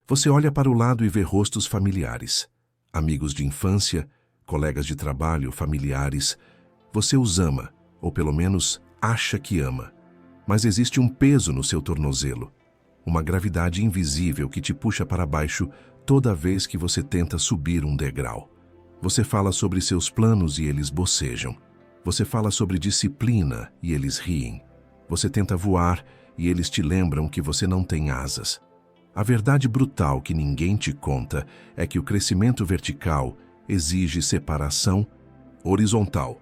Você olha para o lado e vê rostos familiares. Amigos de infância, colegas de trabalho, familiares. Você os ama, ou pelo menos acha que ama. Mas existe um peso no seu tornozelo. Uma gravidade invisível que te puxa para baixo toda vez que você tenta subir um degrau. Você fala sobre seus planos e eles bocejam. Você fala sobre disciplina e eles riem. Você tenta voar e eles te lembram que você não tem asas. A verdade brutal que ninguém te conta é que o crescimento vertical exige separação horizontal.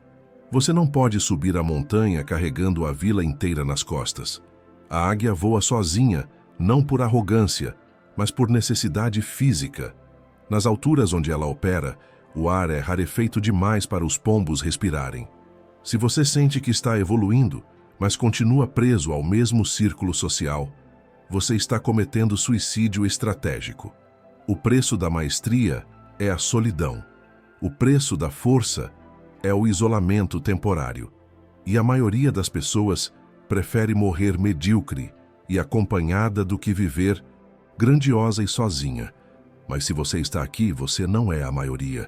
Você não pode subir a montanha carregando a vila inteira nas costas. A águia voa sozinha, não por arrogância, mas por necessidade física. Nas alturas onde ela opera, o ar é rarefeito demais para os pombos respirarem. Se você sente que está evoluindo, mas continua preso ao mesmo círculo social, você está cometendo suicídio estratégico. O preço da maestria é a solidão. O preço da força é o isolamento temporário. E a maioria das pessoas prefere morrer medíocre e acompanhada do que viver grandiosa e sozinha. Mas se você está aqui, você não é a maioria.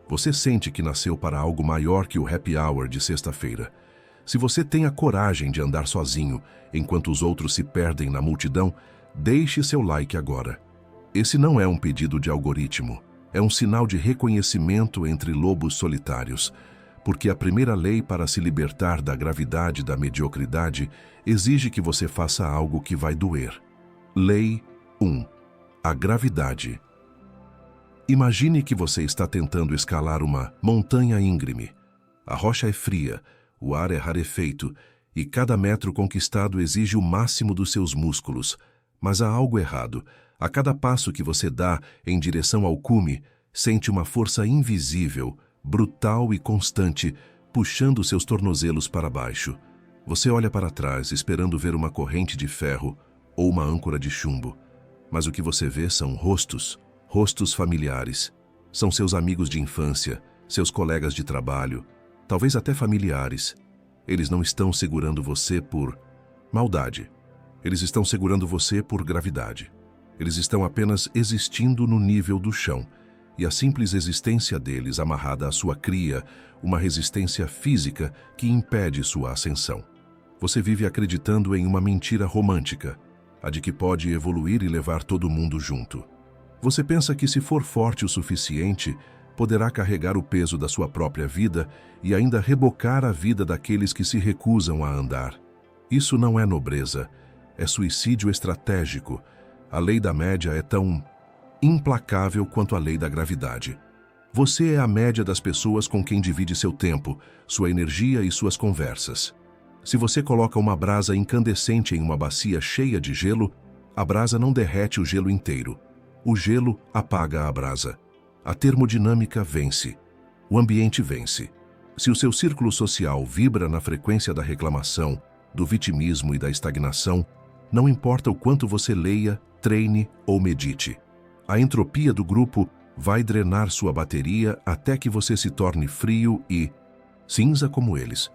Você sente que nasceu para algo maior que o happy hour de sexta-feira. Se você tem a coragem de andar sozinho, enquanto os outros se perdem na multidão, deixe seu like agora. Esse não é um pedido de algoritmo, é um sinal de reconhecimento entre lobos solitários, porque a primeira lei para se libertar da gravidade da mediocridade exige que você faça algo que vai doer. Lei 1. A gravidade. Imagine que você está tentando escalar uma montanha íngreme. A rocha é fria, o ar é rarefeito e cada metro conquistado exige o máximo dos seus músculos. Mas há algo errado. A cada passo que você dá em direção ao cume, sente uma força invisível, brutal e constante, puxando seus tornozelos para baixo. Você olha para trás, esperando ver uma corrente de ferro ou uma âncora de chumbo. Mas o que você vê são rostos familiares. São seus amigos de infância, seus colegas de trabalho, talvez até familiares. Eles não estão segurando você por maldade. Eles estão segurando você por gravidade. Eles estão apenas existindo no nível do chão. E a simples existência deles amarrada à sua cria, uma resistência física que impede sua ascensão. Você vive acreditando em uma mentira romântica, a de que pode evoluir e levar todo mundo junto. Você pensa que se for forte o suficiente, poderá carregar o peso da sua própria vida e ainda rebocar a vida daqueles que se recusam a andar. Isso não é nobreza, é suicídio estratégico. A lei da média é tão implacável quanto a lei da gravidade. Você é a média das pessoas com quem divide seu tempo, sua energia e suas conversas. Se você coloca uma brasa incandescente em uma bacia cheia de gelo, a brasa não derrete o gelo inteiro. O gelo apaga a brasa. A termodinâmica vence. O ambiente vence. Se o seu círculo social vibra na frequência da reclamação, do vitimismo e da estagnação, não importa o quanto você leia, treine ou medite. A entropia do grupo vai drenar sua bateria até que você se torne frio e cinza como eles.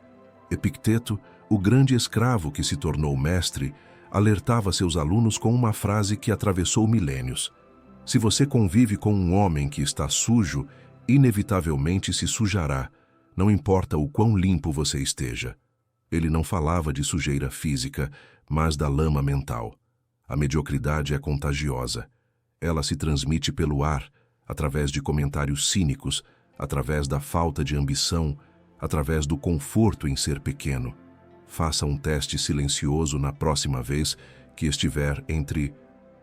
Epicteto, o grande escravo que se tornou mestre, alertava seus alunos com uma frase que atravessou milênios. Se você convive com um homem que está sujo, inevitavelmente se sujará, não importa o quão limpo você esteja. Ele não falava de sujeira física, mas da lama mental. A mediocridade é contagiosa. Ela se transmite pelo ar, através de comentários cínicos, através da falta de ambição, através do conforto em ser pequeno. Faça um teste silencioso na próxima vez que estiver entre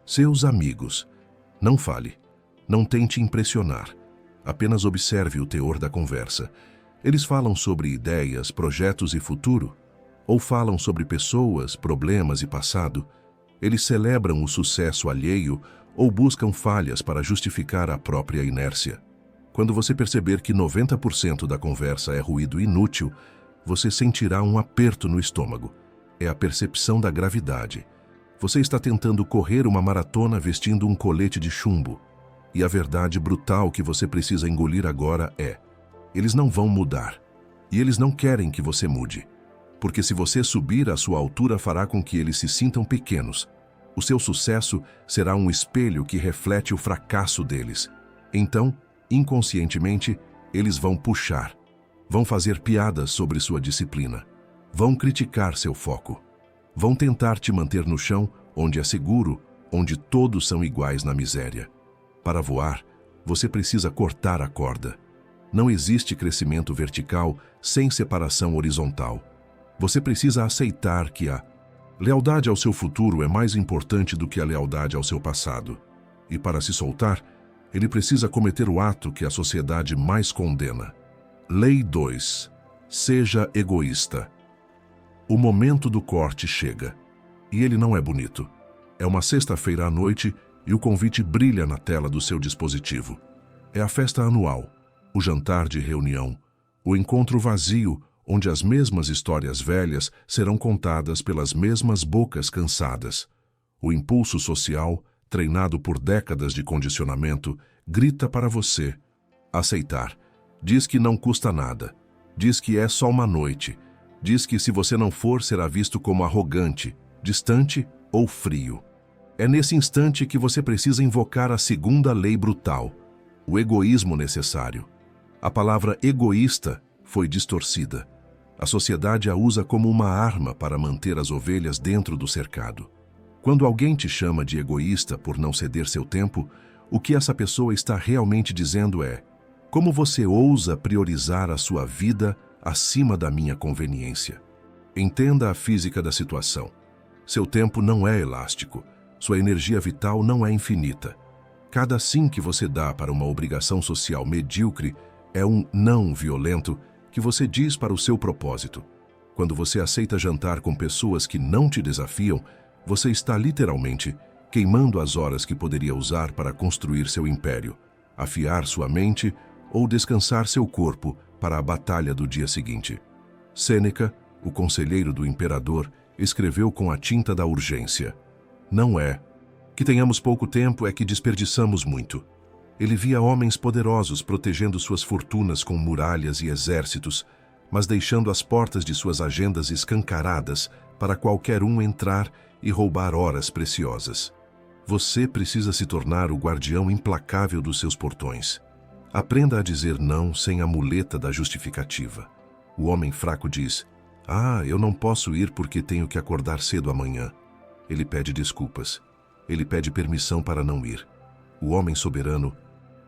seus amigos. Não fale. Não tente impressionar. Apenas observe o teor da conversa. Eles falam sobre ideias, projetos e futuro? Ou falam sobre pessoas, problemas e passado? Eles celebram o sucesso alheio ou buscam falhas para justificar a própria inércia? Quando você perceber que 90% da conversa é ruído inútil, você sentirá um aperto no estômago. É a percepção da gravidade. Você está tentando correr uma maratona vestindo um colete de chumbo. E a verdade brutal que você precisa engolir agora é: eles não vão mudar. E eles não querem que você mude. Porque se você subir, a sua altura fará com que eles se sintam pequenos. O seu sucesso será um espelho que reflete o fracasso deles. Então, inconscientemente, eles vão puxar, vão fazer piadas sobre sua disciplina, vão criticar seu foco, vão tentar te manter no chão onde é seguro, onde todos são iguais na miséria. Para voar, você precisa cortar a corda. Não existe crescimento vertical sem separação horizontal. Você precisa aceitar que a lealdade ao seu futuro é mais importante do que a lealdade ao seu passado. E para se soltar, ele precisa cometer o ato que a sociedade mais condena. Lei 2. Seja egoísta. O momento do corte chega. E ele não é bonito. É uma sexta-feira à noite e o convite brilha na tela do seu dispositivo. É a festa anual, o jantar de reunião, o encontro vazio onde as mesmas histórias velhas serão contadas pelas mesmas bocas cansadas. O impulso social, treinado por décadas de condicionamento, grita para você. Aceitar. Diz que não custa nada. Diz que é só uma noite. Diz que se você não for, será visto como arrogante, distante ou frio. É nesse instante que você precisa invocar a segunda lei brutal, o egoísmo necessário. A palavra egoísta foi distorcida. A sociedade a usa como uma arma para manter as ovelhas dentro do cercado. Quando alguém te chama de egoísta por não ceder seu tempo, o que essa pessoa está realmente dizendo é: como você ousa priorizar a sua vida acima da minha conveniência? Entenda a física da situação. Seu tempo não é elástico. Sua energia vital não é infinita. Cada sim que você dá para uma obrigação social medíocre é um não violento que você diz para o seu propósito. Quando você aceita jantar com pessoas que não te desafiam, você está literalmente queimando as horas que poderia usar para construir seu império, afiar sua mente ou descansar seu corpo para a batalha do dia seguinte. Sêneca, o conselheiro do imperador, escreveu com a tinta da urgência: não é que tenhamos pouco tempo, é que desperdiçamos muito. Ele via homens poderosos protegendo suas fortunas com muralhas e exércitos, mas deixando as portas de suas agendas escancaradas para qualquer um entrar e roubar horas preciosas. Você precisa se tornar o guardião implacável dos seus portões. Aprenda a dizer não sem a muleta da justificativa. O homem fraco diz: eu não posso ir porque tenho que acordar cedo amanhã. Ele pede desculpas. Ele pede permissão para não ir. O homem soberano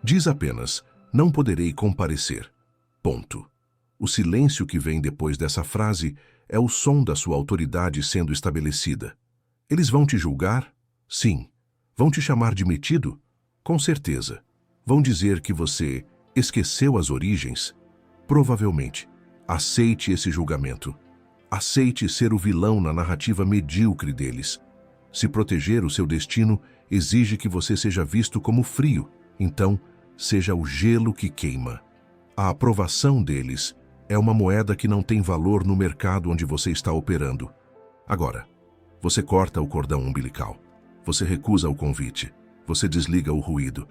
diz apenas: não poderei comparecer. Ponto. O silêncio que vem depois dessa frase é o som da sua autoridade sendo estabelecida. Eles vão te julgar? Sim. Vão te chamar de metido? Com certeza. Vão dizer que você esqueceu as origens? Provavelmente. Aceite esse julgamento. Aceite ser o vilão na narrativa medíocre deles. Se proteger o seu destino exige que você seja visto como frio, então seja o gelo que queima. A aprovação deles é uma moeda que não tem valor no mercado onde você está operando. Agora, você corta o cordão umbilical. Você recusa o convite. Você desliga o ruído.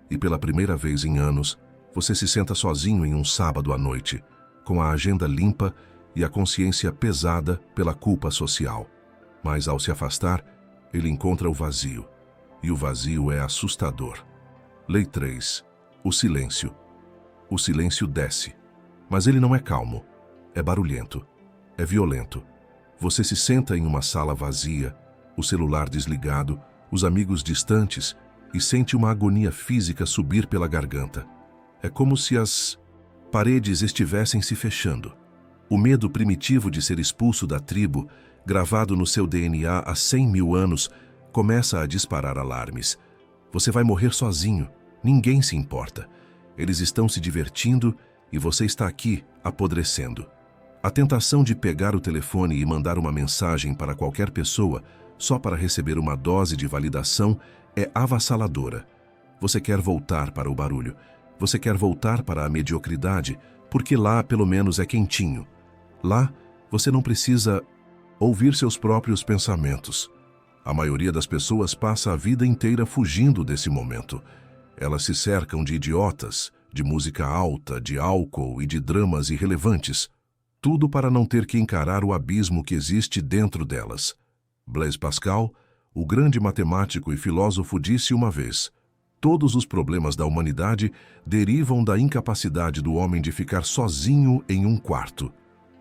E pela primeira vez em anos, você se senta sozinho em um sábado à noite, com a agenda limpa e a consciência pesada pela culpa social. Mas ao se afastar, ele encontra o vazio. E o vazio é assustador. Lei 3. O silêncio. O silêncio desce. Mas ele não é calmo. É barulhento. É violento. Você se senta em uma sala vazia, o celular desligado, os amigos distantes, e sente uma agonia física subir pela garganta. É como se as paredes estivessem se fechando. O medo primitivo de ser expulso da tribo, gravado no seu DNA há 100 mil anos, começa a disparar alarmes. Você vai morrer sozinho. Ninguém se importa. Eles estão se divertindo e você está aqui, apodrecendo. A tentação de pegar o telefone e mandar uma mensagem para qualquer pessoa só para receber uma dose de validação é avassaladora. Você quer voltar para o barulho. Você quer voltar para a mediocridade, porque lá pelo menos é quentinho. Lá você não precisa ouvir seus próprios pensamentos. A maioria das pessoas passa a vida inteira fugindo desse momento. Elas se cercam de idiotas, de música alta, de álcool e de dramas irrelevantes. Tudo para não ter que encarar o abismo que existe dentro delas. Blaise Pascal, O grande matemático e filósofo disse uma vez: todos os problemas da humanidade derivam da incapacidade do homem de ficar sozinho em um quarto.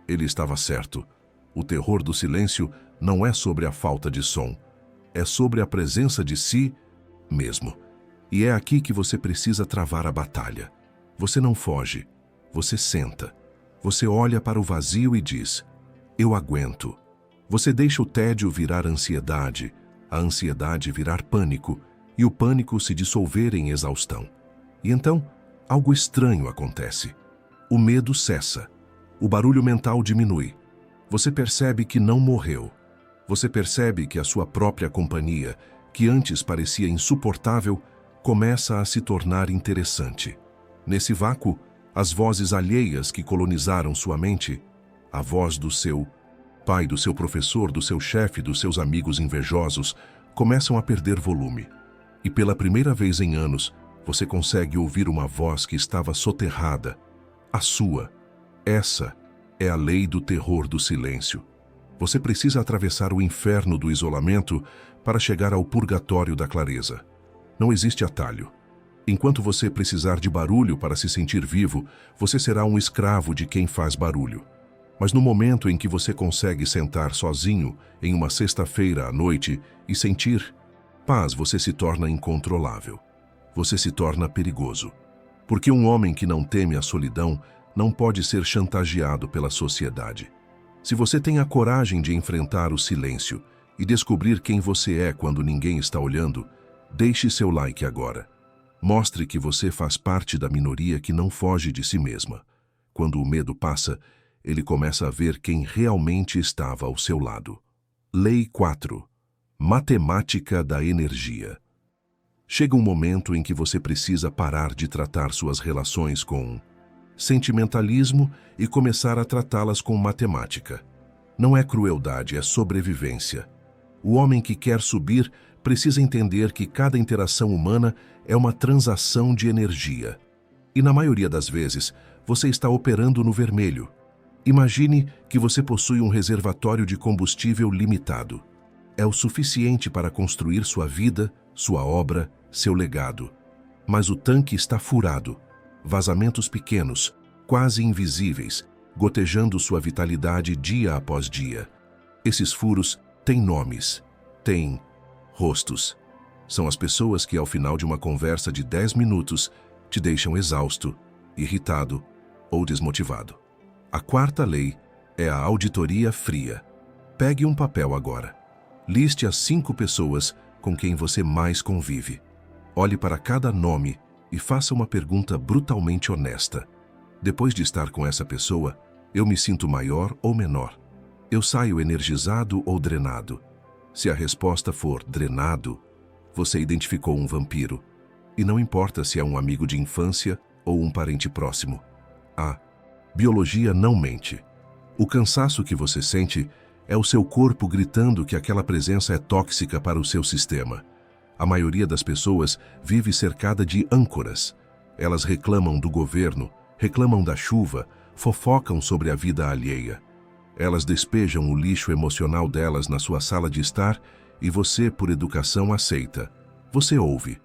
Ele estava certo. O terror do silêncio não é sobre a falta de som, é sobre a presença de si mesmo. E é aqui que você precisa travar a batalha. Você não foge, você senta. Você olha para o vazio e diz: eu aguento. Você deixa o tédio virar ansiedade, a ansiedade virar pânico, e o pânico se dissolver em exaustão. E então, algo estranho acontece. O medo cessa. O barulho mental diminui. Você percebe que não morreu. Você percebe que a sua própria companhia, que antes parecia insuportável, começa a se tornar interessante. Nesse vácuo, as vozes alheias que colonizaram sua mente, a voz do seu pai, do seu professor, do seu chefe, dos seus amigos invejosos, começam a perder volume. E pela primeira vez em anos, você consegue ouvir uma voz que estava soterrada, a sua. Essa é a lei do terror do silêncio. Você precisa atravessar o inferno do isolamento para chegar ao purgatório da clareza. Não existe atalho. Enquanto você precisar de barulho para se sentir vivo, você será um escravo de quem faz barulho. Mas no momento em que você consegue sentar sozinho em uma sexta-feira à noite e sentir paz, você se torna incontrolável. Você se torna perigoso. Porque um homem que não teme a solidão não pode ser chantageado pela sociedade. Se você tem a coragem de enfrentar o silêncio e descobrir quem você é quando ninguém está olhando, deixe seu like agora. Mostre que você faz parte da minoria que não foge de si mesma. Quando o medo passa, ele começa a ver quem realmente estava ao seu lado. Lei 4. Matemática da energia. Chega um momento em que você precisa parar de tratar suas relações com sentimentalismo e começar a tratá-las com matemática. Não é crueldade, é sobrevivência. O homem que quer subir precisa entender que cada interação humana é uma transação de energia. E na maioria das vezes, você está operando no vermelho. Imagine que você possui um reservatório de combustível limitado. É o suficiente para construir sua vida, sua obra, seu legado. Mas o tanque está furado. Vazamentos pequenos, quase invisíveis, gotejando sua vitalidade dia após dia. Esses furos têm nomes, têm rostos. São as pessoas que, ao final de uma conversa de 10 minutos, te deixam exausto, irritado ou desmotivado. A quarta lei é a auditoria fria. Pegue um papel agora. Liste as 5 pessoas com quem você mais convive. Olhe para cada nome e faça uma pergunta brutalmente honesta. Depois de estar com essa pessoa, eu me sinto maior ou menor? Eu saio energizado ou drenado? Se a resposta for drenado, você identificou um vampiro. E não importa se é um amigo de infância ou um parente próximo. A biologia não mente. O cansaço que você sente é o seu corpo gritando que aquela presença é tóxica para o seu sistema. A maioria das pessoas vive cercada de âncoras. Elas reclamam do governo, reclamam da chuva, fofocam sobre a vida alheia. Elas despejam o lixo emocional delas na sua sala de estar e você, por educação, aceita. Você ouve.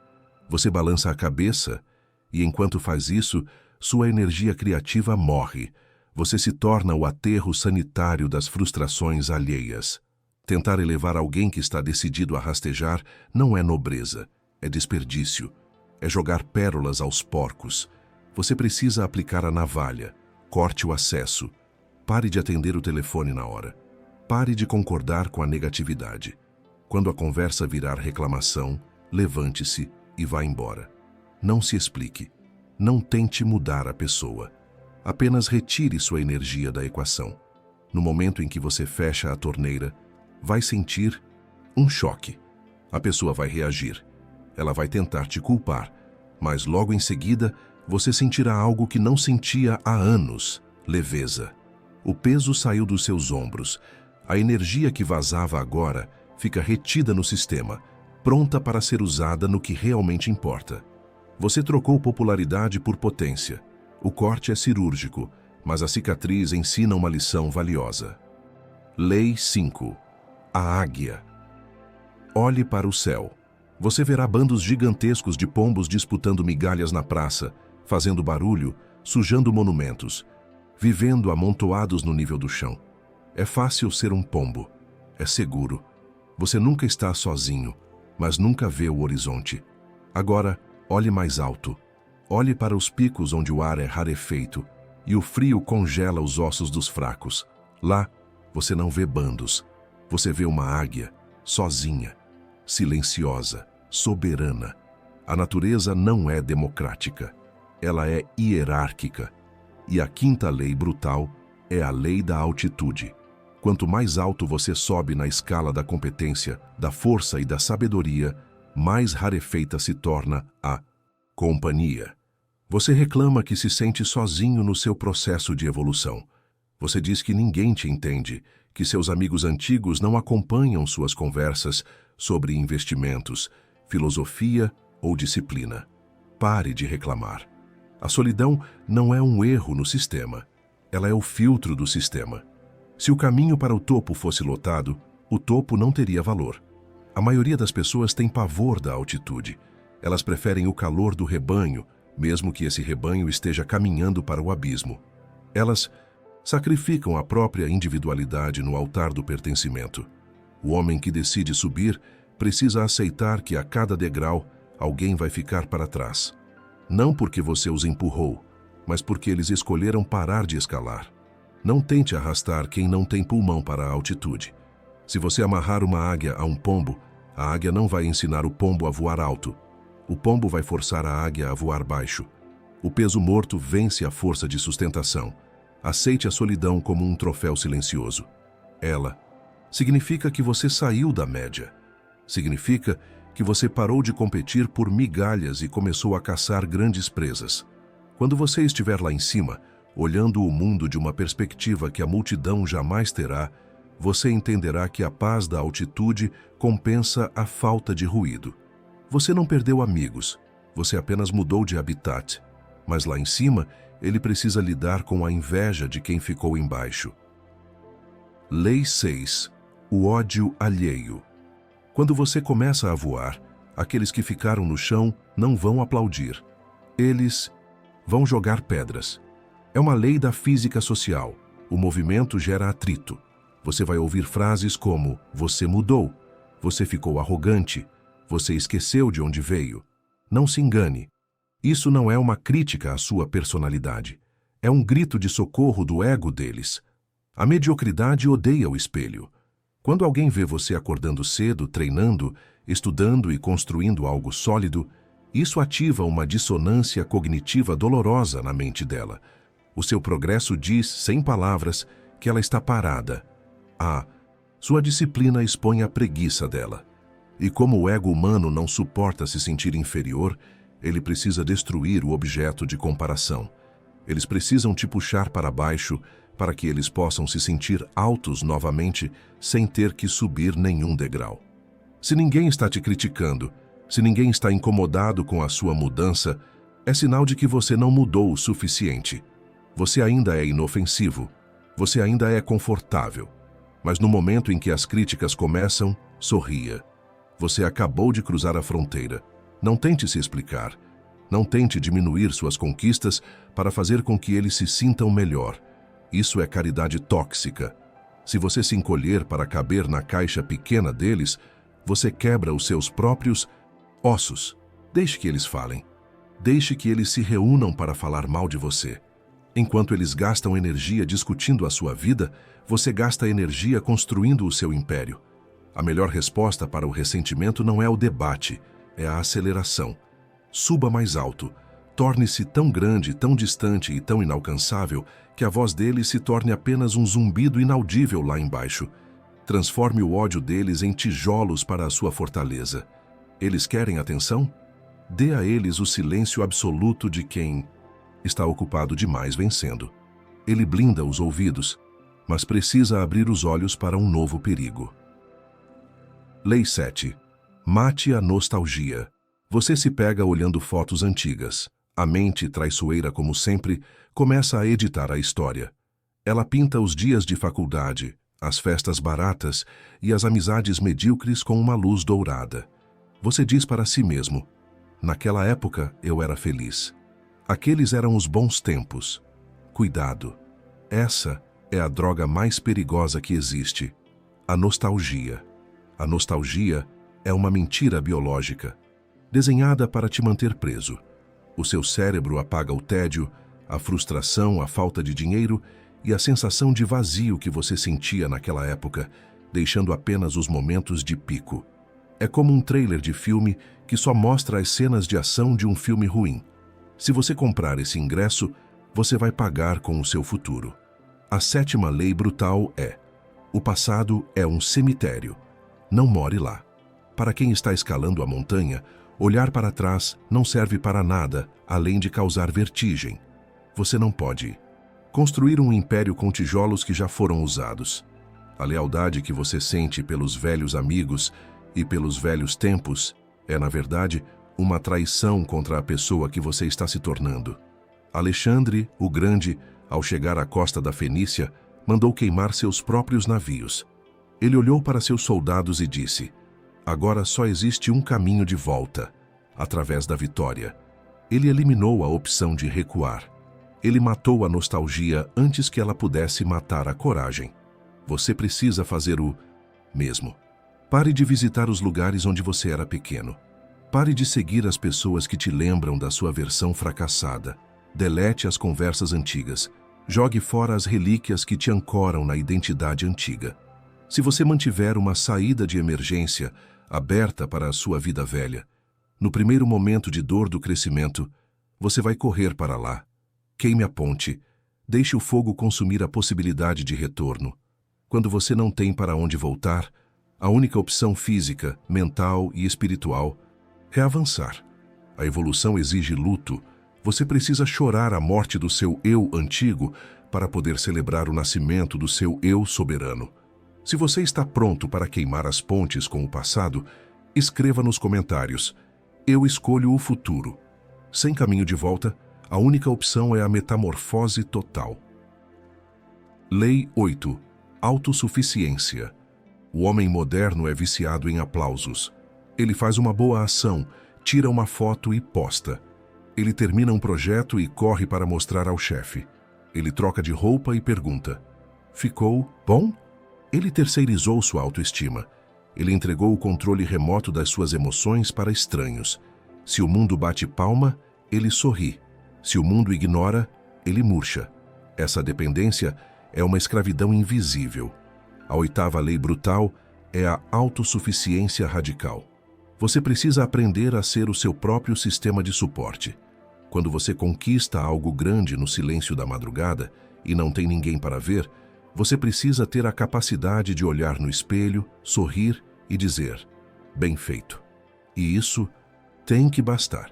Você balança a cabeça e, enquanto faz isso, sua energia criativa morre. Você se torna o aterro sanitário das frustrações alheias. Tentar elevar alguém que está decidido a rastejar não é nobreza, é desperdício. É jogar pérolas aos porcos. Você precisa aplicar a navalha. Corte o acesso. Pare de atender o telefone na hora. Pare de concordar com a negatividade. Quando a conversa virar reclamação, levante-se e vá embora. Não se explique. Não tente mudar a pessoa. Apenas retire sua energia da equação. No momento em que você fecha a torneira, vai sentir um choque. A pessoa vai reagir. Ela vai tentar te culpar, mas logo em seguida você sentirá algo que não sentia há anos: leveza. O peso saiu dos seus ombros. A energia que vazava agora fica retida no sistema, pronta para ser usada no que realmente importa. Você trocou popularidade por potência. O corte é cirúrgico, mas a cicatriz ensina uma lição valiosa. Lei 5. A águia. Olhe para o céu. Você verá bandos gigantescos de pombos disputando migalhas na praça, fazendo barulho, sujando monumentos, vivendo amontoados no nível do chão. É fácil ser um pombo. É seguro. Você nunca está sozinho, mas nunca vê o horizonte. Agora, olhe mais alto. Olhe para os picos onde o ar é rarefeito e o frio congela os ossos dos fracos. Lá, você não vê bandos. Você vê uma águia, sozinha, silenciosa, soberana. A natureza não é democrática. Ela é hierárquica. E a quinta lei brutal é a lei da altitude. Quanto mais alto você sobe na escala da competência, da força e da sabedoria, mais rarefeita se torna a companhia. Você reclama que se sente sozinho no seu processo de evolução. Você diz que ninguém te entende, que seus amigos antigos não acompanham suas conversas sobre investimentos, filosofia ou disciplina. Pare de reclamar. A solidão não é um erro no sistema. Ela é o filtro do sistema. Se o caminho para o topo fosse lotado, o topo não teria valor. A maioria das pessoas tem pavor da altitude. Elas preferem o calor do rebanho, mesmo que esse rebanho esteja caminhando para o abismo. Elas sacrificam a própria individualidade no altar do pertencimento. O homem que decide subir precisa aceitar que a cada degrau alguém vai ficar para trás. Não porque você os empurrou, mas porque eles escolheram parar de escalar. Não tente arrastar quem não tem pulmão para a altitude. Se você amarrar uma águia a um pombo, a águia não vai ensinar o pombo a voar alto. O pombo vai forçar a águia a voar baixo. O peso morto vence a força de sustentação. Aceite a solidão como um troféu silencioso. Ela significa que você saiu da média. Significa que você parou de competir por migalhas e começou a caçar grandes presas. Quando você estiver lá em cima, olhando o mundo de uma perspectiva que a multidão jamais terá, você entenderá que a paz da altitude compensa a falta de ruído. Você não perdeu amigos, você apenas mudou de habitat. Mas lá em cima, ele precisa lidar com a inveja de quem ficou embaixo. Lei 6. O ódio alheio. Quando você começa a voar, aqueles que ficaram no chão não vão aplaudir. Eles vão jogar pedras. É uma lei da física social. O movimento gera atrito. Você vai ouvir frases como: você mudou, você ficou arrogante, você esqueceu de onde veio. Não se engane. Isso não é uma crítica à sua personalidade. É um grito de socorro do ego deles. A mediocridade odeia o espelho. Quando alguém vê você acordando cedo, treinando, estudando e construindo algo sólido, isso ativa uma dissonância cognitiva dolorosa na mente dela. O seu progresso diz, sem palavras, que ela está parada. Sua disciplina expõe a preguiça dela. E como o ego humano não suporta se sentir inferior, ele precisa destruir o objeto de comparação. Eles precisam te puxar para baixo para que eles possam se sentir altos novamente sem ter que subir nenhum degrau. Se ninguém está te criticando, se ninguém está incomodado com a sua mudança, é sinal de que você não mudou o suficiente. Você ainda é inofensivo, você ainda é confortável. Mas no momento em que as críticas começam, sorria. Você acabou de cruzar a fronteira. Não tente se explicar. Não tente diminuir suas conquistas para fazer com que eles se sintam melhor. Isso é caridade tóxica. Se você se encolher para caber na caixa pequena deles, você quebra os seus próprios ossos. Deixe que eles falem. Deixe que eles se reúnam para falar mal de você. Enquanto eles gastam energia discutindo a sua vida, você gasta energia construindo o seu império. A melhor resposta para o ressentimento não é o debate, é a aceleração. Suba mais alto. Torne-se tão grande, tão distante e tão inalcançável que a voz deles se torne apenas um zumbido inaudível lá embaixo. Transforme o ódio deles em tijolos para a sua fortaleza. Eles querem atenção? Dê a eles o silêncio absoluto de quem está ocupado demais vencendo. Ele blinda os ouvidos, mas precisa abrir os olhos para um novo perigo. Lei 7. Mate a nostalgia. Você se pega olhando fotos antigas. A mente, traiçoeira como sempre, começa a editar a história. Ela pinta os dias de faculdade, as festas baratas e as amizades medíocres com uma luz dourada. Você diz para si mesmo: naquela época eu era feliz. Aqueles eram os bons tempos. Cuidado. Essa é a droga mais perigosa que existe: a nostalgia. A nostalgia é uma mentira biológica, desenhada para te manter preso. O seu cérebro apaga o tédio, a frustração, a falta de dinheiro e a sensação de vazio que você sentia naquela época, deixando apenas os momentos de pico. É como um trailer de filme que só mostra as cenas de ação de um filme ruim. Se você comprar esse ingresso, você vai pagar com o seu futuro. A sétima lei brutal é: o passado é um cemitério. Não more lá. Para quem está escalando a montanha, olhar para trás não serve para nada, além de causar vertigem. Você não pode construir um império com tijolos que já foram usados. A lealdade que você sente pelos velhos amigos e pelos velhos tempos é, na verdade, uma traição contra a pessoa que você está se tornando. Alexandre, o Grande, ao chegar à costa da Fenícia, mandou queimar seus próprios navios. Ele olhou para seus soldados e disse: agora só existe um caminho de volta, através da vitória. Ele eliminou a opção de recuar. Ele matou a nostalgia antes que ela pudesse matar a coragem. Você precisa fazer o mesmo. Pare de visitar os lugares onde você era pequeno. Pare de seguir as pessoas que te lembram da sua versão fracassada. Delete as conversas antigas. Jogue fora as relíquias que te ancoram na identidade antiga. Se você mantiver uma saída de emergência aberta para a sua vida velha, no primeiro momento de dor do crescimento, você vai correr para lá. Queime a ponte. Deixe o fogo consumir a possibilidade de retorno. Quando você não tem para onde voltar, a única opção física, mental e espiritual é avançar. A evolução exige luto. Você precisa chorar a morte do seu eu antigo para poder celebrar o nascimento do seu eu soberano. Se você está pronto para queimar as pontes com o passado, escreva nos comentários: eu escolho o futuro. Sem caminho de volta, a única opção é a metamorfose total. Lei 8. Autossuficiência. O homem moderno é viciado em aplausos. Ele faz uma boa ação, tira uma foto e posta. Ele termina um projeto e corre para mostrar ao chefe. Ele troca de roupa e pergunta: ficou bom? Ele terceirizou sua autoestima. Ele entregou o controle remoto das suas emoções para estranhos. Se o mundo bate palma, ele sorri. Se o mundo ignora, ele murcha. Essa dependência é uma escravidão invisível. A oitava lei brutal é a autossuficiência radical. Você precisa aprender a ser o seu próprio sistema de suporte. Quando você conquista algo grande no silêncio da madrugada e não tem ninguém para ver, você precisa ter a capacidade de olhar no espelho, sorrir e dizer: bem feito. E isso tem que bastar.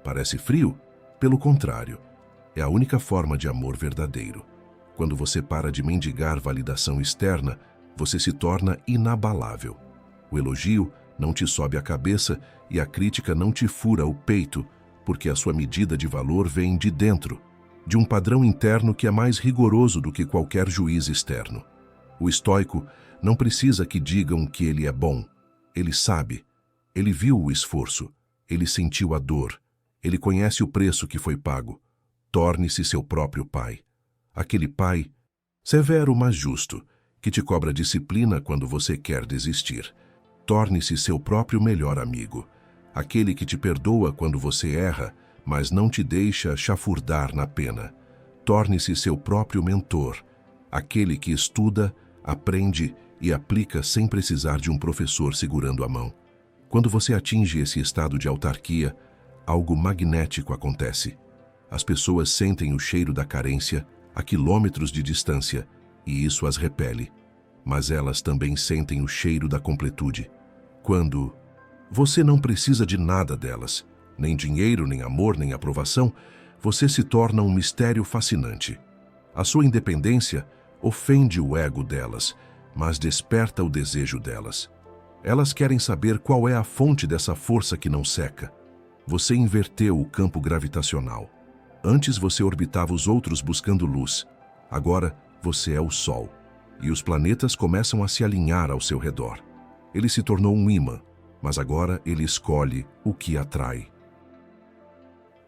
Parece frio? Pelo contrário, é a única forma de amor verdadeiro. Quando você para de mendigar validação externa, você se torna inabalável. O elogio não te sobe a cabeça e a crítica não te fura o peito, porque a sua medida de valor vem de dentro, de um padrão interno que é mais rigoroso do que qualquer juiz externo. O estoico não precisa que digam que ele é bom. Ele sabe. Ele viu o esforço. Ele sentiu a dor. Ele conhece o preço que foi pago. Torne-se seu próprio pai. Aquele pai, severo mas justo, que te cobra disciplina quando você quer desistir. Torne-se seu próprio melhor amigo. Aquele que te perdoa quando você erra, mas não te deixa chafurdar na pena. Torne-se seu próprio mentor. Aquele que estuda, aprende e aplica sem precisar de um professor segurando a mão. Quando você atinge esse estado de autarquia, algo magnético acontece. As pessoas sentem o cheiro da carência a quilômetros de distância e isso as repele. Mas elas também sentem o cheiro da completude. Quando você não precisa de nada delas, nem dinheiro, nem amor, nem aprovação, você se torna um mistério fascinante. A sua independência ofende o ego delas, mas desperta o desejo delas. Elas querem saber qual é a fonte dessa força que não seca. Você inverteu o campo gravitacional. Antes você orbitava os outros buscando luz. Agora você é o Sol. e os planetas começam a se alinhar ao seu redor. Ele se tornou um ímã, mas agora ele escolhe o que atrai.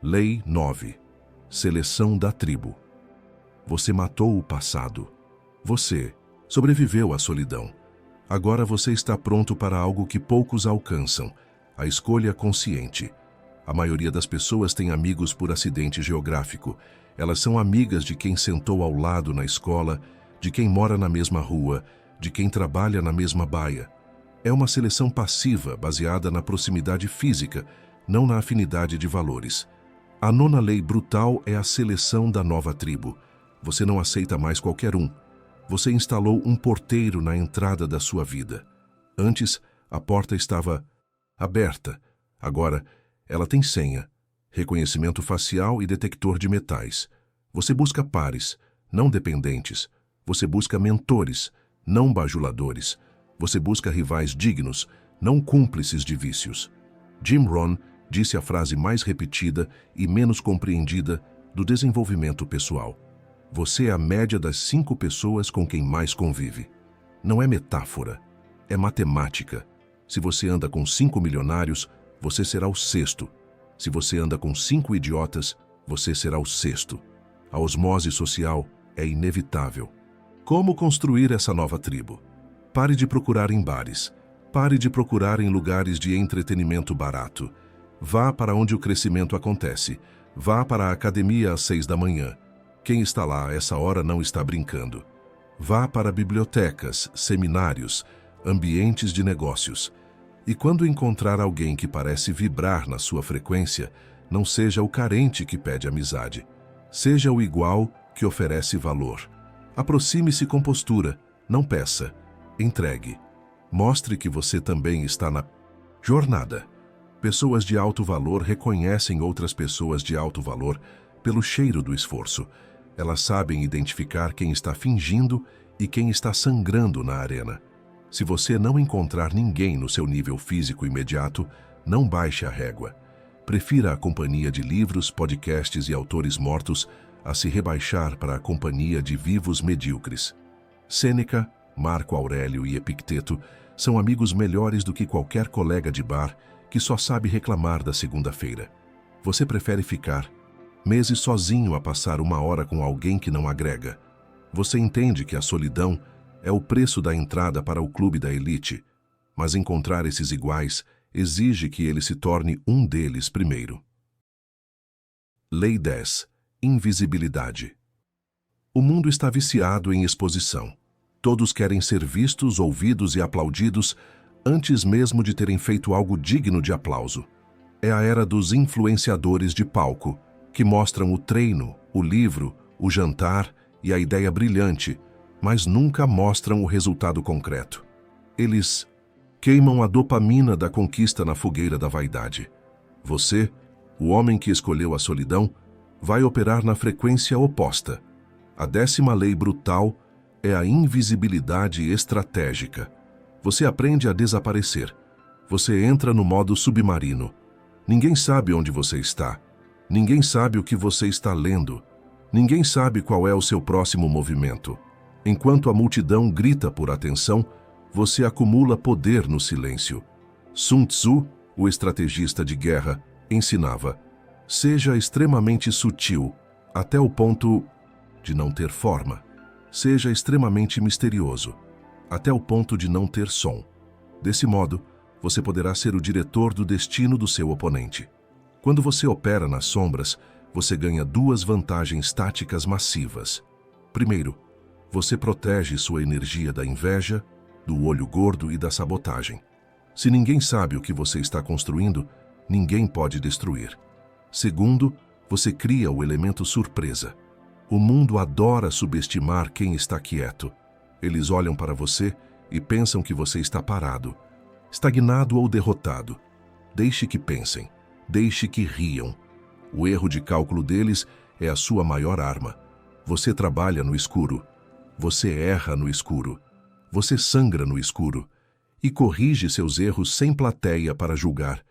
Lei 9. Seleção da tribo. Você matou o passado. Você sobreviveu à solidão. Agora você está pronto para algo que poucos alcançam, a escolha consciente. A maioria das pessoas tem amigos por acidente geográfico. Elas são amigas de quem sentou ao lado na escola, de quem mora na mesma rua, de quem trabalha na mesma baia. É uma seleção passiva baseada na proximidade física, não na afinidade de valores. A nona lei brutal é a seleção da nova tribo. Você não aceita mais qualquer um. Você instalou um porteiro na entrada da sua vida. Antes, a porta estava aberta. Agora, ela tem senha, reconhecimento facial e detector de metais. Você busca pares, não dependentes. Você busca mentores, não bajuladores. Você busca rivais dignos, não cúmplices de vícios. Jim Rohn disse a frase mais repetida e menos compreendida do desenvolvimento pessoal. Você é a média das 5 pessoas com quem mais convive. Não é metáfora, é matemática. Se você anda com 5 milionários, você será o 6º. Se você anda com 5 idiotas, você será o 6º. A osmose social é inevitável. Como construir essa nova tribo? Pare de procurar em bares. Pare de procurar em lugares de entretenimento barato. Vá para onde o crescimento acontece. Vá para a academia às 6 da manhã. Quem está lá a essa hora não está brincando. Vá para bibliotecas, seminários, ambientes de negócios. E quando encontrar alguém que parece vibrar na sua frequência, não seja o carente que pede amizade. Seja o igual que oferece valor. Aproxime-se com postura, não peça. Entregue. Mostre que você também está na jornada. Pessoas de alto valor reconhecem outras pessoas de alto valor pelo cheiro do esforço. Elas sabem identificar quem está fingindo e quem está sangrando na arena. Se você não encontrar ninguém no seu nível físico imediato, não baixe a régua. Prefira a companhia de livros, podcasts e autores mortos a se rebaixar para a companhia de vivos medíocres. Sêneca, Marco Aurélio e Epicteto são amigos melhores do que qualquer colega de bar que só sabe reclamar da segunda-feira. Você prefere ficar meses sozinho a passar 1 hora com alguém que não agrega. Você entende que a solidão é o preço da entrada para o clube da elite, mas encontrar esses iguais exige que ele se torne um deles primeiro. Lei 10. Invisibilidade. O mundo está viciado em exposição. Todos querem ser vistos, ouvidos e aplaudidos antes mesmo de terem feito algo digno de aplauso. É a era dos influenciadores de palco, que mostram o treino, o livro, o jantar e a ideia brilhante, mas nunca mostram o resultado concreto. Eles queimam a dopamina da conquista na fogueira da vaidade. Você, o homem que escolheu a solidão, vai operar na frequência oposta. A 10ª lei brutal é a invisibilidade estratégica. Você aprende a desaparecer. Você entra no modo submarino. Ninguém sabe onde você está. Ninguém sabe o que você está lendo. Ninguém sabe qual é o seu próximo movimento. Enquanto a multidão grita por atenção, você acumula poder no silêncio. Sun Tzu, o estrategista de guerra, ensinava: seja extremamente sutil, até o ponto de não ter forma. Seja extremamente misterioso, até o ponto de não ter som. Desse modo, você poderá ser o diretor do destino do seu oponente. Quando você opera nas sombras, você ganha 2 vantagens táticas massivas. Primeiro, você protege sua energia da inveja, do olho gordo e da sabotagem. Se ninguém sabe o que você está construindo, ninguém pode destruir. Segundo, você cria o elemento surpresa. O mundo adora subestimar quem está quieto. Eles olham para você e pensam que você está parado, estagnado ou derrotado. Deixe que pensem. Deixe que riam. O erro de cálculo deles é a sua maior arma. Você trabalha no escuro. Você erra no escuro. Você sangra no escuro. E corrige seus erros sem plateia para julgar.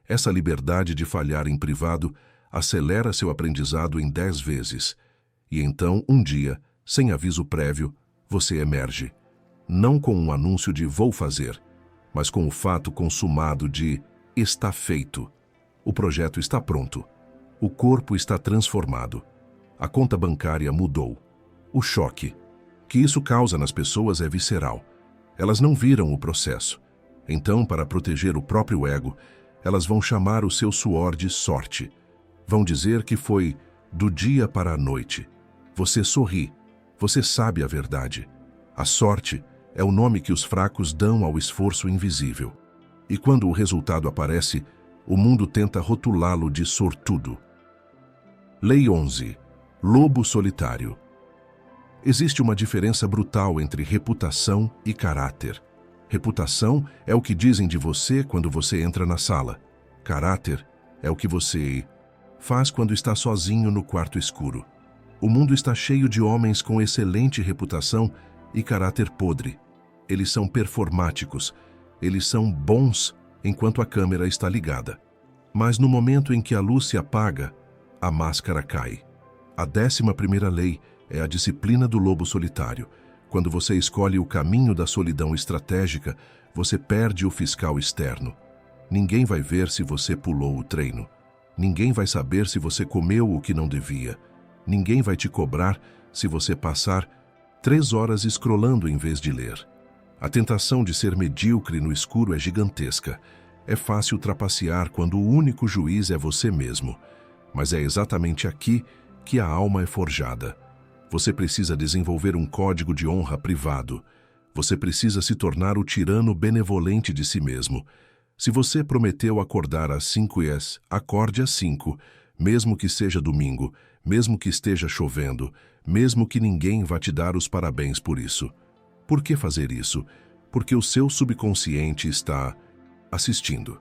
Essa liberdade de falhar em privado acelera seu aprendizado em 10 vezes. E então, um dia, sem aviso prévio, você emerge, não com um anúncio de vou fazer, mas com o fato consumado de está feito. O projeto está pronto. O corpo está transformado. A conta bancária mudou. O choque que isso causa nas pessoas é visceral. Elas não viram o processo. Então, para proteger o próprio ego, elas vão chamar o seu suor de sorte. Vão dizer que foi do dia para a noite. Você sorri. Você sabe a verdade. A sorte é o nome que os fracos dão ao esforço invisível. E quando o resultado aparece, o mundo tenta rotulá-lo de sortudo. Lei 11. Lobo solitário. Existe uma diferença brutal entre reputação e caráter. Reputação é o que dizem de você quando você entra na sala. Caráter é o que você faz quando está sozinho no quarto escuro. O mundo está cheio de homens com excelente reputação e caráter podre. Eles são performáticos. Eles são bons enquanto a câmera está ligada. Mas no momento em que a luz se apaga, a máscara cai. A 11ª lei é a disciplina do lobo solitário. Quando você escolhe o caminho da solidão estratégica, você perde o fiscal externo. Ninguém vai ver se você pulou o treino. Ninguém vai saber se você comeu o que não devia. Ninguém vai te cobrar se você passar 3 horas scrollando em vez de ler. A tentação de ser medíocre no escuro é gigantesca. É fácil trapacear quando o único juiz é você mesmo. Mas é exatamente aqui que a alma é forjada. Você precisa desenvolver um código de honra privado. Você precisa se tornar o tirano benevolente de si mesmo. Se você prometeu acordar às 5h, acorde às 5, mesmo que seja domingo, mesmo que esteja chovendo, mesmo que ninguém vá te dar os parabéns por isso. Por que fazer isso? Porque o seu subconsciente está assistindo.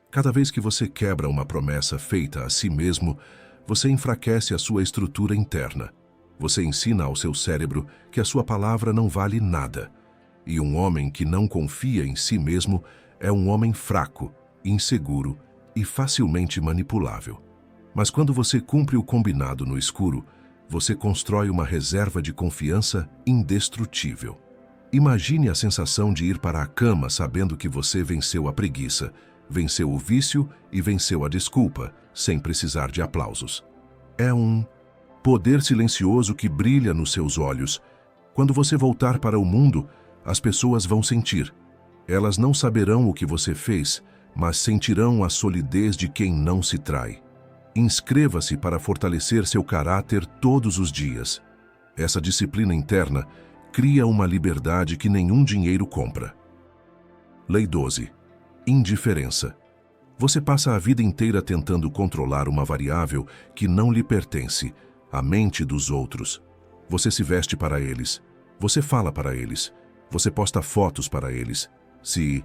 Cada vez que você quebra uma promessa feita a si mesmo, você enfraquece a sua estrutura interna. Você ensina ao seu cérebro que a sua palavra não vale nada. E um homem que não confia em si mesmo é um homem fraco, inseguro e facilmente manipulável. Mas quando você cumpre o combinado no escuro, você constrói uma reserva de confiança indestrutível. Imagine a sensação de ir para a cama sabendo que você venceu a preguiça, venceu o vício e venceu a desculpa, sem precisar de aplausos. É um poder silencioso que brilha nos seus olhos. Quando você voltar para o mundo, as pessoas vão sentir. Elas não saberão o que você fez, mas sentirão a solidez de quem não se trai. Inscreva-se para fortalecer seu caráter todos os dias. Essa disciplina interna cria uma liberdade que nenhum dinheiro compra. Lei 12. Indiferença. Você passa a vida inteira tentando controlar uma variável que não lhe pertence, a mente dos outros. Você se veste para eles. Você fala para eles. Você posta fotos para eles. Se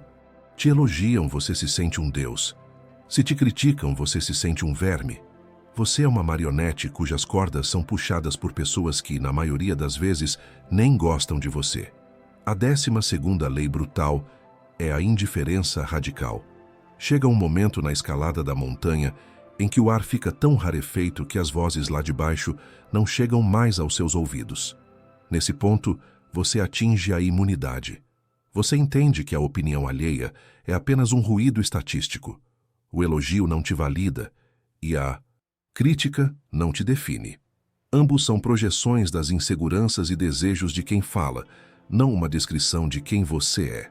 te elogiam, você se sente um deus. Se te criticam, você se sente um verme. Você é uma marionete cujas cordas são puxadas por pessoas que, na maioria das vezes, nem gostam de você. A 12ª lei brutal é a indiferença radical. Chega um momento na escalada da montanha em que o ar fica tão rarefeito que as vozes lá de baixo não chegam mais aos seus ouvidos. Nesse ponto, você atinge a imunidade. Você entende que a opinião alheia é apenas um ruído estatístico. O elogio não te valida e a crítica não te define. Ambos são projeções das inseguranças e desejos de quem fala, não uma descrição de quem você é.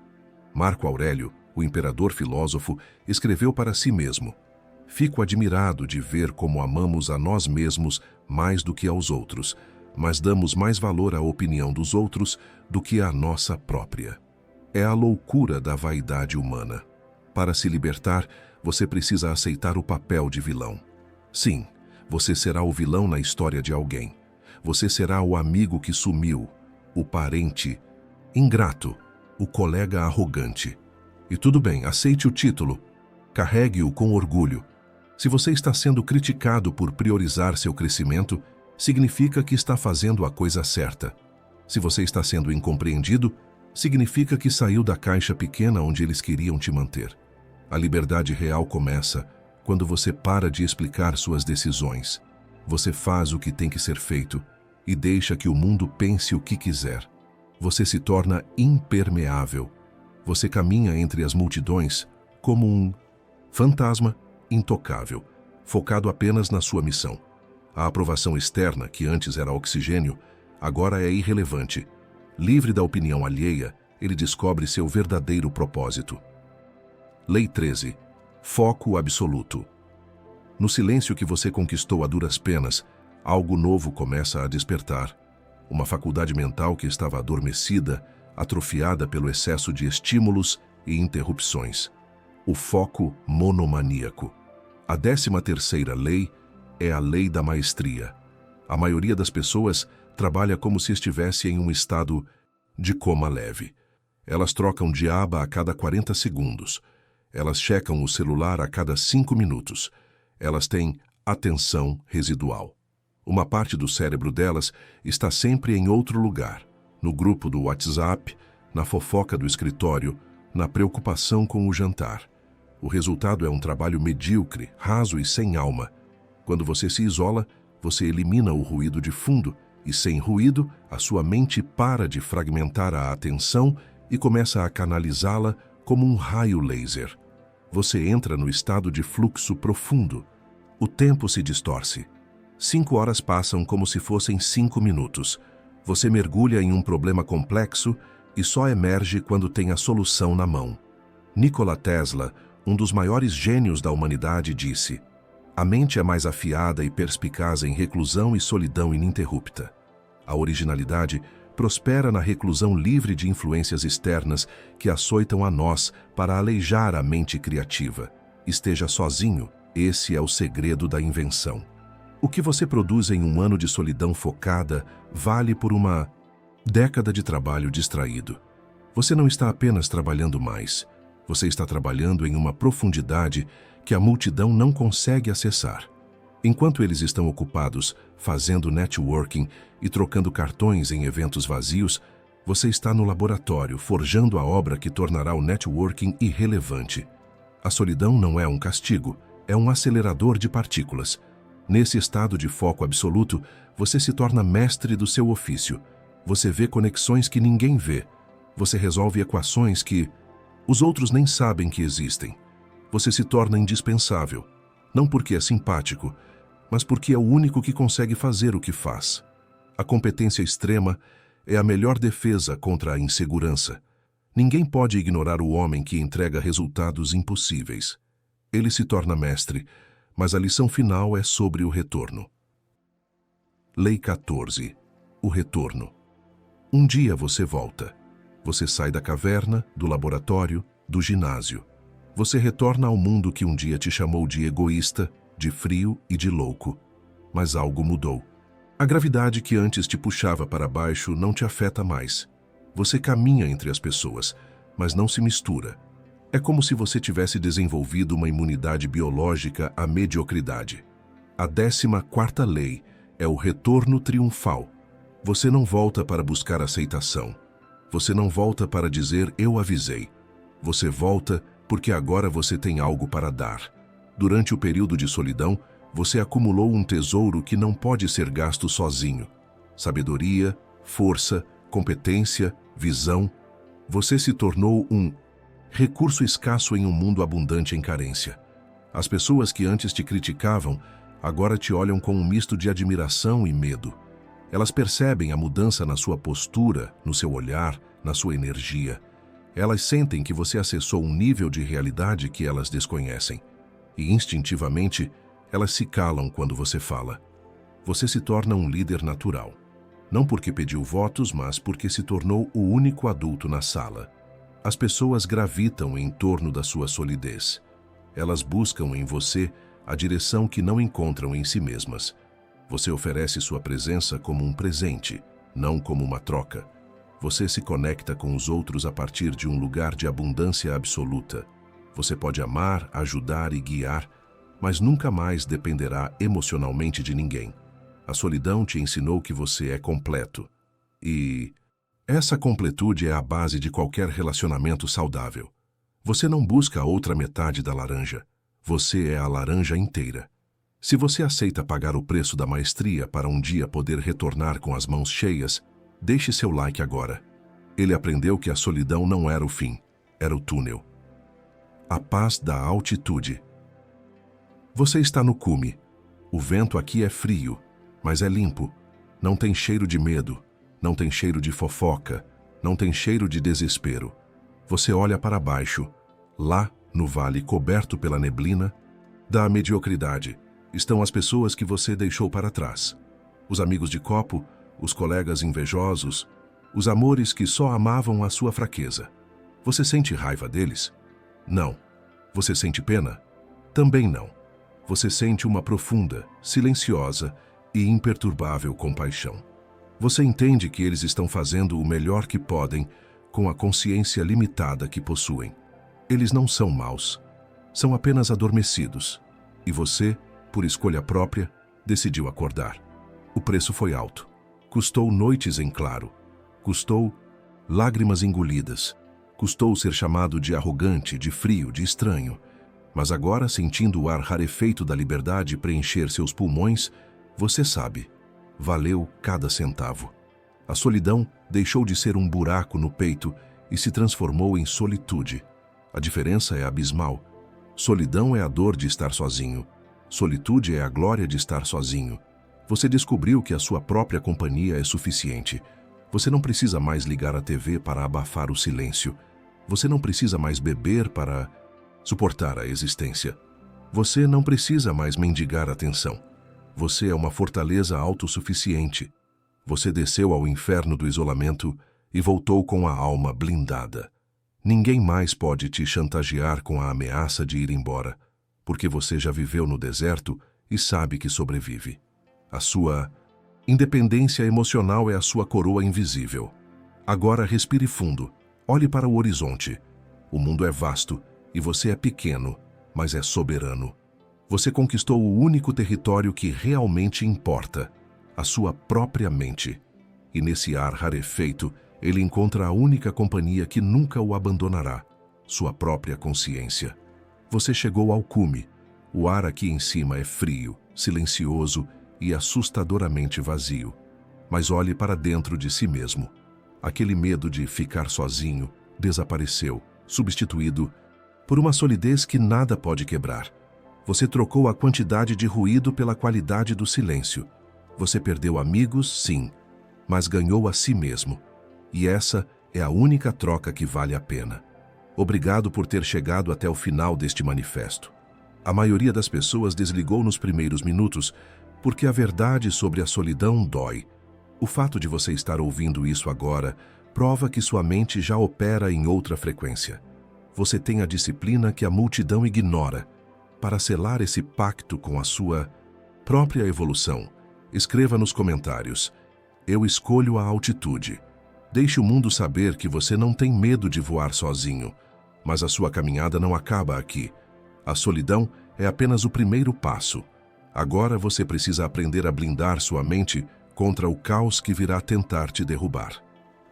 Marco Aurélio, o imperador filósofo, escreveu para si mesmo: "Fico admirado de ver como amamos a nós mesmos mais do que aos outros, mas damos mais valor à opinião dos outros do que à nossa própria." É a loucura da vaidade humana. Para se libertar, você precisa aceitar o papel de vilão. Sim, você será o vilão na história de alguém. Você será o amigo que sumiu, o parente ingrato, o colega arrogante. E tudo bem, aceite o título. Carregue-o com orgulho. Se você está sendo criticado por priorizar seu crescimento, significa que está fazendo a coisa certa. Se você está sendo incompreendido, significa que saiu da caixa pequena onde eles queriam te manter. A liberdade real começa quando você para de explicar suas decisões. Você faz o que tem que ser feito e deixa que o mundo pense o que quiser. Você se torna impermeável. Você caminha entre as multidões como um fantasma intocável, focado apenas na sua missão. A aprovação externa, que antes era oxigênio, agora é irrelevante. Livre da opinião alheia, ele descobre seu verdadeiro propósito. Lei 13. Foco absoluto. No silêncio que você conquistou a duras penas, algo novo começa a despertar. Uma faculdade mental que estava adormecida, atrofiada pelo excesso de estímulos e interrupções. O foco monomaníaco. A 13ª lei é a lei da maestria. A maioria das pessoas trabalha como se estivesse em um estado de coma leve. Elas trocam de aba a cada 40 segundos. Elas checam o celular a cada 5 minutos. Elas têm atenção residual. Uma parte do cérebro delas está sempre em outro lugar, no grupo do WhatsApp, na fofoca do escritório, na preocupação com o jantar. O resultado é um trabalho medíocre, raso e sem alma. Quando você se isola, você elimina o ruído de fundo e, sem ruído, a sua mente para de fragmentar a atenção e começa a canalizá-la como um raio laser. Você entra no estado de fluxo profundo. O tempo se distorce. 5 horas passam como se fossem 5 minutos. Você mergulha em um problema complexo e só emerge quando tem a solução na mão. Nikola Tesla, um dos maiores gênios da humanidade, disse: "A mente é mais afiada e perspicaz em reclusão e solidão ininterrupta. A originalidade prospera na reclusão livre de influências externas que açoitam a nós para aleijar a mente criativa. Esteja sozinho, esse é o segredo da invenção. O que você produz em um ano de solidão focada vale por uma década de trabalho distraído. Você não está apenas trabalhando mais, você está trabalhando em uma profundidade que a multidão não consegue acessar. Enquanto eles estão ocupados fazendo networking e trocando cartões em eventos vazios, você está no laboratório forjando a obra que tornará o networking irrelevante. A solidão não é um castigo, é um acelerador de partículas. Nesse estado de foco absoluto, você se torna mestre do seu ofício. Você vê conexões que ninguém vê. Você resolve equações que os outros nem sabem que existem. Você se torna indispensável, não porque é simpático, mas porque é o único que consegue fazer o que faz. A competência extrema é a melhor defesa contra a insegurança. Ninguém pode ignorar o homem que entrega resultados impossíveis. Ele se torna mestre, mas a lição final é sobre o retorno. Lei 14. O retorno. Um dia você volta. Você sai da caverna, do laboratório, do ginásio. Você retorna ao mundo que um dia te chamou de egoísta, de frio e de louco. Mas algo mudou. A gravidade que antes te puxava para baixo não te afeta mais. Você caminha entre as pessoas, mas não se mistura. É como se você tivesse desenvolvido uma imunidade biológica à mediocridade. A 14ª lei é o retorno triunfal. Você não volta para buscar aceitação. Você não volta para dizer "eu avisei". Você volta porque agora você tem algo para dar. Durante o período de solidão, você acumulou um tesouro que não pode ser gasto sozinho. Sabedoria, força, competência, visão. Você se tornou um recurso escasso em um mundo abundante em carência. As pessoas que antes te criticavam, agora te olham com um misto de admiração e medo. Elas percebem a mudança na sua postura, no seu olhar, na sua energia. Elas sentem que você acessou um nível de realidade que elas desconhecem. E instintivamente, elas se calam quando você fala. Você se torna um líder natural. Não porque pediu votos, mas porque se tornou o único adulto na sala. As pessoas gravitam em torno da sua solidez. Elas buscam em você a direção que não encontram em si mesmas. Você oferece sua presença como um presente, não como uma troca. Você se conecta com os outros a partir de um lugar de abundância absoluta. Você pode amar, ajudar e guiar, mas nunca mais dependerá emocionalmente de ninguém. A solidão te ensinou que você é completo. E essa completude é a base de qualquer relacionamento saudável. Você não busca a outra metade da laranja. Você é a laranja inteira. Se você aceita pagar o preço da maestria para um dia poder retornar com as mãos cheias, deixe seu like agora. Ele aprendeu que a solidão não era o fim, era o túnel. A paz da altitude. Você está no cume. O vento aqui é frio, mas é limpo. Não tem cheiro de medo, não tem cheiro de fofoca, não tem cheiro de desespero. Você olha para baixo. Lá, no vale coberto pela neblina da mediocridade, estão as pessoas que você deixou para trás. Os amigos de copo, os colegas invejosos, os amores que só amavam a sua fraqueza. Você sente raiva deles? Não. Você sente pena? Também não. Você sente uma profunda, silenciosa e imperturbável compaixão. Você entende que eles estão fazendo o melhor que podem com a consciência limitada que possuem. Eles não são maus, são apenas adormecidos. E você, por escolha própria, decidiu acordar. O preço foi alto. Custou noites em claro. Custou lágrimas engolidas. Custou ser chamado de arrogante, de frio, de estranho. Mas agora, sentindo o ar rarefeito da liberdade preencher seus pulmões, você sabe, valeu cada centavo. A solidão deixou de ser um buraco no peito e se transformou em solitude. A diferença é abismal. Solidão é a dor de estar sozinho. Solitude é a glória de estar sozinho. Você descobriu que a sua própria companhia é suficiente. Você não precisa mais ligar a TV para abafar o silêncio. Você não precisa mais beber para suportar a existência. Você não precisa mais mendigar atenção. Você é uma fortaleza autossuficiente. Você desceu ao inferno do isolamento e voltou com a alma blindada. Ninguém mais pode te chantagear com a ameaça de ir embora, porque você já viveu no deserto e sabe que sobrevive. A sua independência emocional é a sua coroa invisível. Agora respire fundo, olhe para o horizonte. O mundo é vasto e você é pequeno, mas é soberano. Você conquistou o único território que realmente importa, a sua própria mente. E nesse ar rarefeito, ele encontra a única companhia que nunca o abandonará, sua própria consciência. Você chegou ao cume. O ar aqui em cima é frio, silencioso e assustadoramente vazio. Mas olhe para dentro de si mesmo. Aquele medo de ficar sozinho desapareceu, substituído por uma solidez que nada pode quebrar. Você trocou a quantidade de ruído pela qualidade do silêncio. Você perdeu amigos, sim, mas ganhou a si mesmo. E essa é a única troca que vale a pena. Obrigado por ter chegado até o final deste manifesto. A maioria das pessoas desligou nos primeiros minutos porque a verdade sobre a solidão dói. O fato de você estar ouvindo isso agora prova que sua mente já opera em outra frequência. Você tem a disciplina que a multidão ignora. Para selar esse pacto com a sua própria evolução, escreva nos comentários: eu escolho a altitude. Deixe o mundo saber que você não tem medo de voar sozinho, mas a sua caminhada não acaba aqui. A solidão é apenas o primeiro passo. Agora você precisa aprender a blindar sua mente contra o caos que virá tentar te derrubar.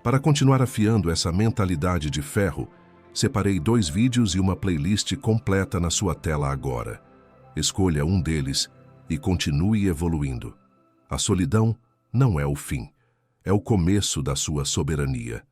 Para continuar afiando essa mentalidade de ferro, separei 2 vídeos e uma playlist completa na sua tela agora. Escolha um deles e continue evoluindo. A solidão não é o fim, é o começo da sua soberania.